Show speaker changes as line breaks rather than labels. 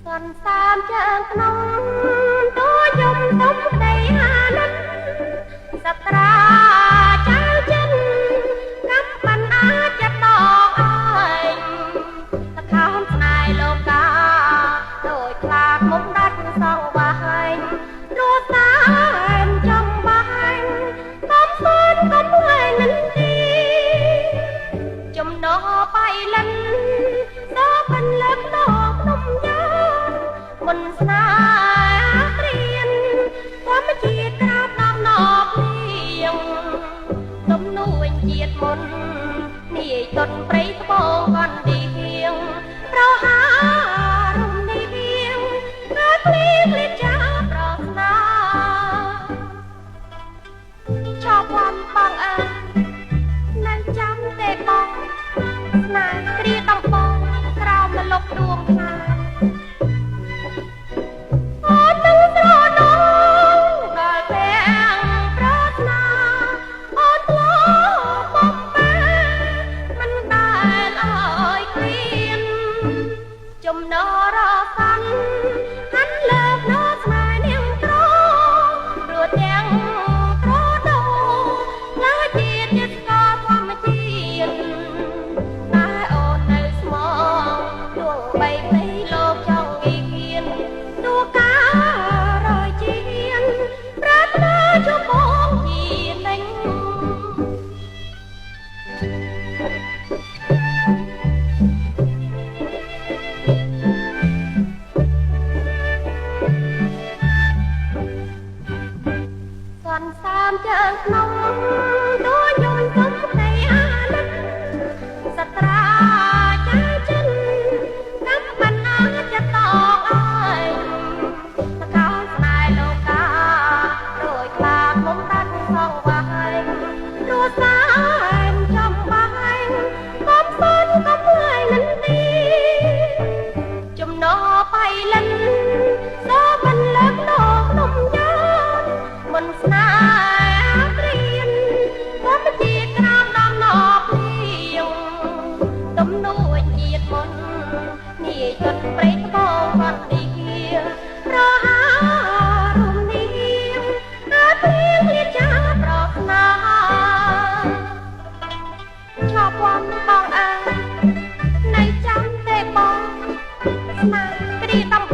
សន្សាមជើងក្នុងតួយំទុំដីហានិនសត្រាចៅចិនកំបានអាចចិត្តដងអើយតខោនស្នេហ៍លោកាដោយខ្លាចមុំដាច់សងបាញ់រស់តែចំបាញ់កំសួនកំហើយនឹងទីចំណោបៃលិនសបានលើកដងនំយ៉ាមិនស្នេហ៍ព្រៀនធម្មជាតិក្រាបដំណប់លៀងទំនួញជាតិមុននាយតុនព្រៃត្បូងកនទីហៀងប្រហារំនេះហៀងក៏គ្លៀងលៀចាប្រស្នាชอบวันบังเอิญนั่นจำแต่บองนายเกลียดต้องบองคราวมาลบดวงพลาพอตั้งตรอน้องได้แพงปรารถนาอดล้อบองแปมันได้ลอยเกลียนจมนอรอสันหันเลิกนอสมัยเนียงตรอรวดแยงសន្សាមជើងក្នុងតួយំទុំដីអាលិនសត្រាចៅចិនកំបានអាចចិត្តតងអើយតកោនស្នេហ៍លោកាដោយខ្លាចមុំដាច់សងវាយរស់តែចំបាញ់កំសួនកំហើយនឹងទីចំណោបៃលិនសបានលើកដងនំយ៉ាមិនស្នេហ៍ព្រៀនធម្មជាតិក្រាមដំណប់លៀងទំនួញជាតិមុននាយតុនព្រៃត្បូងកនទីហៀងប្រហារំនេះក៏ព្រៀងលៀចាប្រស្នាชอบวันบังเอิญในจำแต่บองស្នេហ៍ក្រីតំ